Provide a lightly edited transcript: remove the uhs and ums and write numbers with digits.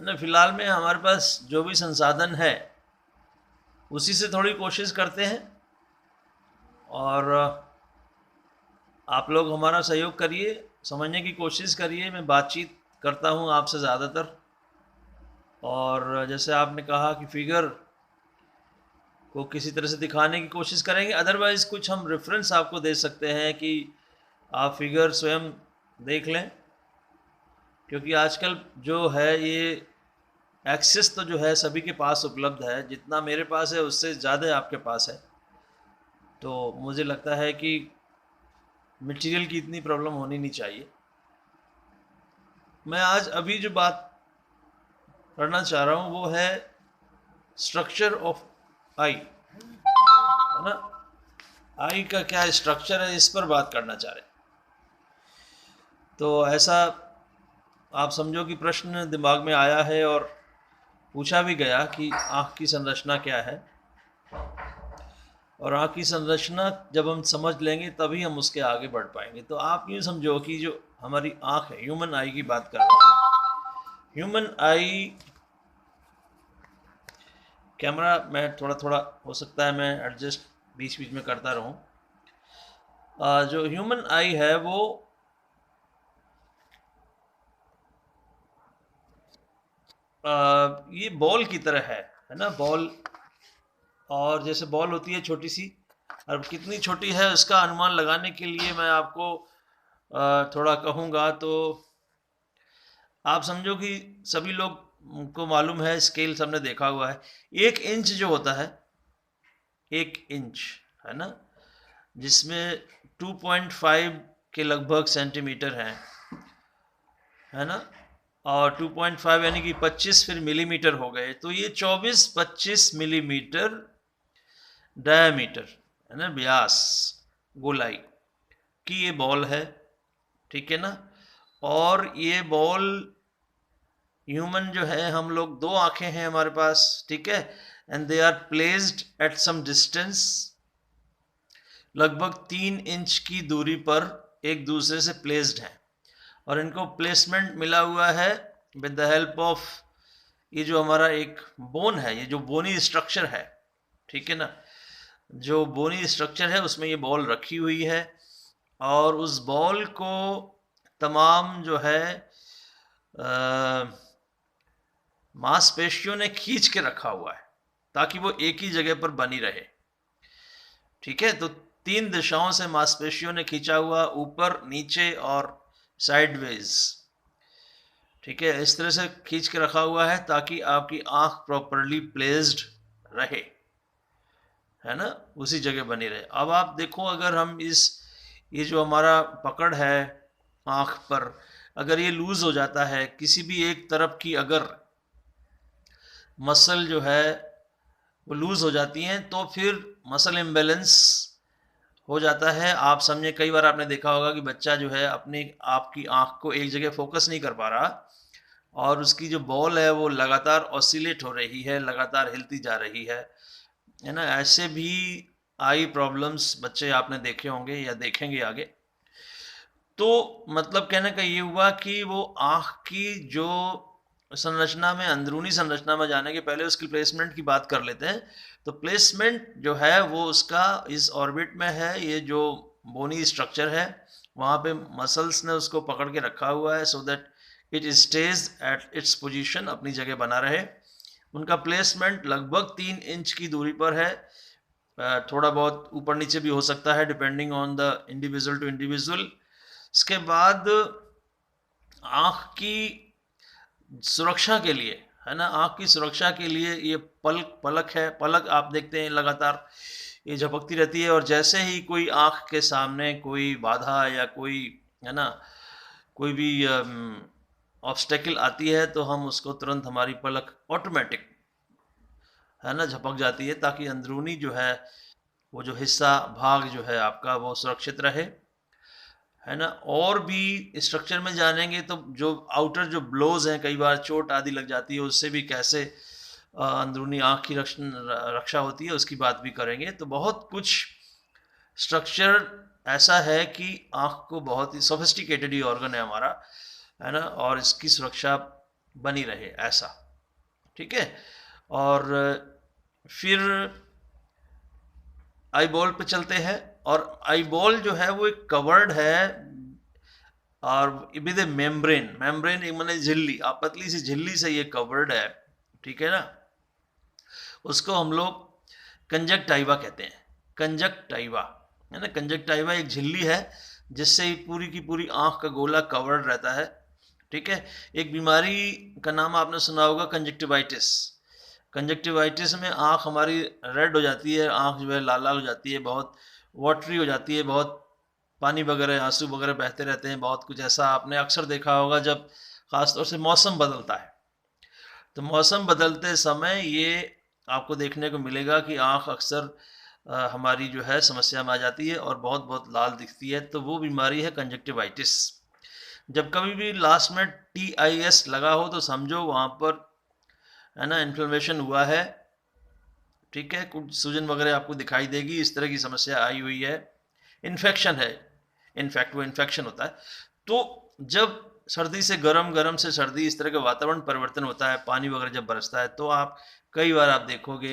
ना फ़िलहाल में हमारे पास जो भी संसाधन है उसी से थोड़ी कोशिश करते हैं, और आप लोग हमारा सहयोग करिए, समझने की कोशिश करिए। मैं बातचीत करता हूँ आपसे ज़्यादातर, और जैसे आपने कहा कि फिगर को किसी तरह से दिखाने की कोशिश करेंगे। अदरवाइज़ कुछ हम रेफरेंस आपको दे सकते हैं कि आप फिगर स्वयं देख लें, क्योंकि आजकल जो है ये एक्सेस तो जो है सभी के पास उपलब्ध है। जितना मेरे पास है उससे ज़्यादा आपके पास है, तो मुझे लगता है कि मटेरियल की इतनी प्रॉब्लम होनी नहीं चाहिए। मैं आज अभी जो बात करना चाह रहा हूँ वो है स्ट्रक्चर ऑफ आई, है ना। आई का क्या स्ट्रक्चर है, इस पर बात करना चाह रहे हैं। तो ऐसा आप समझो कि प्रश्न दिमाग में आया है और पूछा भी गया कि आँख की संरचना क्या है, और आँख की संरचना जब हम समझ लेंगे तभी हम उसके आगे बढ़ पाएंगे। तो आप यूँ समझो कि जो हमारी आँख है, ह्यूमन आई की बात कर रहे हैं। ह्यूमन आई, कैमरा मैं थोड़ा थोड़ा हो सकता है मैं एडजस्ट बीच बीच में करता रहूं। जो ह्यूमन आई है वो ये बॉल की तरह है ना, बॉल। और जैसे बॉल होती है छोटी सी, और कितनी छोटी है उसका अनुमान लगाने के लिए मैं आपको थोड़ा कहूँगा। तो आप समझो कि सभी लोग को मालूम है, स्केल सबने देखा हुआ है। 1 इंच जो होता है, 1 इंच, है ना, जिसमें 2.5 के लगभग सेंटीमीटर हैं, है ना। और 2.5 यानी कि 25 फिर मिलीमीटर हो गए, तो ये 24-25 मिलीमीटर डायमीटर, है ना, व्यास, गोलाई की ये बॉल है, ठीक है ना। और ये बॉल, ह्यूमन जो है, हम लोग 2 आंखें हैं हमारे पास, ठीक है, and they are placed at some distance, लगभग 3 इंच की दूरी पर एक दूसरे से प्लेस्ड हैं। और इनको प्लेसमेंट मिला हुआ है विद द हेल्प ऑफ ये जो हमारा एक बोन है, ये जो बोनी स्ट्रक्चर है, ठीक है ना, जो बोनी स्ट्रक्चर है उसमें ये बॉल रखी हुई है। और उस बॉल को तमाम जो है मांसपेशियों ने खींच के रखा हुआ है ताकि वो एक ही जगह पर बनी रहे, ठीक है। तो 3 दिशाओं से मांसपेशियों ने खींचा हुआ, ऊपर, नीचे और साइडवेज, ठीक है, इस तरह से खींच के रखा हुआ है ताकि आपकी आंख प्रॉपरली प्लेस्ड रहे, है ना, उसी जगह बनी रहे। अब आप देखो, अगर हम ये जो हमारा पकड़ है आंख पर, अगर ये लूज हो जाता है किसी भी एक तरफ की, अगर मसल जो है वो लूज हो जाती हैं, तो फिर मसल इम्बैलेंस हो जाता है। आप समझे, कई बार आपने देखा होगा कि बच्चा जो है अपनी आपकी आंख को एक जगह फोकस नहीं कर पा रहा, और उसकी जो बॉल है वो लगातार ऑसिलेट हो रही है, लगातार हिलती जा रही है ना। ऐसे भी आई प्रॉब्लम्स बच्चे आपने देखे होंगे या देखेंगे आगे। तो मतलब कहने का ये हुआ कि वो आँख की जो संरचना में, अंदरूनी संरचना में जाने के पहले उसकी प्लेसमेंट की बात कर लेते हैं। तो प्लेसमेंट जो है वो उसका इस ऑर्बिट में है, ये जो बोनी स्ट्रक्चर है वहाँ पे मसल्स ने उसको पकड़ के रखा हुआ है, so that it stage at its position, अपनी जगह बना रहे। उनका प्लेसमेंट लगभग 3 इंच की दूरी पर है, थोड़ा बहुत ऊपर नीचे भी हो सकता है depending on the individual to individual. इसके बाद आँख की सुरक्षा के लिए, है ना, आँख की सुरक्षा के लिए ये पलक है, पलक आप देखते हैं लगातार ये झपकती रहती है, और जैसे ही कोई आँख के सामने कोई बाधा या कोई, है ना, कोई भी ऑब्स्टेकल आती है तो हम उसको तुरंत, हमारी पलक ऑटोमेटिक, है ना, झपक जाती है ताकि अंदरूनी जो है वो जो हिस्सा, भाग जो है आपका, वो सुरक्षित रहे, है ना। और भी स्ट्रक्चर में जानेंगे तो जो आउटर जो ब्लोज हैं, कई बार चोट आदि लग जाती है, उससे भी कैसे अंदरूनी आँख की रक्षा होती है, उसकी बात भी करेंगे। तो बहुत कुछ स्ट्रक्चर ऐसा है कि आँख को बहुत ही सोफिस्टिकेटेड ही ऑर्गन है हमारा, है ना, और इसकी सुरक्षा बनी रहे, ऐसा, ठीक है। और फिर आई बॉल पे चलते हैं। और आई बॉल जो है वो एक कवर्ड है और विद ए मेम्ब्रेन, मेम्ब्रेन एक माने झिल्ली, आप पतली सी झिल्ली से ये कवर्ड है, ठीक है ना। उसको हम लोग कंजक्टाइवा कहते हैं, कंजक्टाइवा, है ना। कंजक्टाइवा एक झिल्ली है जिससे पूरी की पूरी आंख का गोला कवर्ड रहता है, ठीक है। एक बीमारी का नाम आपने सुना होगा, कंजक्टिवाइटिस। कंजक्टिवाइटिस में आंख हमारी रेड हो जाती है, आंख जो है लाल लाल हो जाती है, बहुत वाटरी हो जाती है, बहुत पानी वगैरह आंसू वगैरह बहते रहते हैं, बहुत कुछ ऐसा आपने अक्सर देखा होगा जब खासतौर से मौसम बदलता है। तो मौसम बदलते समय ये आपको देखने को मिलेगा कि आंख अक्सर हमारी जो है समस्या में आ जाती है और बहुत बहुत लाल दिखती है, तो वो बीमारी है कंजक्टिवाइटिस। जब कभी भी लास्ट में TIS लगा हो तो समझो वहाँ पर, है ना, इन्फ्लेमेशन हुआ है, ठीक है। कुछ सूजन वगैरह आपको दिखाई देगी, इस तरह की समस्या आई हुई है, इन्फेक्शन है, इनफैक्ट वो इन्फेक्शन होता है। तो जब सर्दी से गर्म, गर्म से सर्दी, इस तरह का वातावरण परिवर्तन होता है, पानी वगैरह जब बरसता है, तो आप कई बार आप देखोगे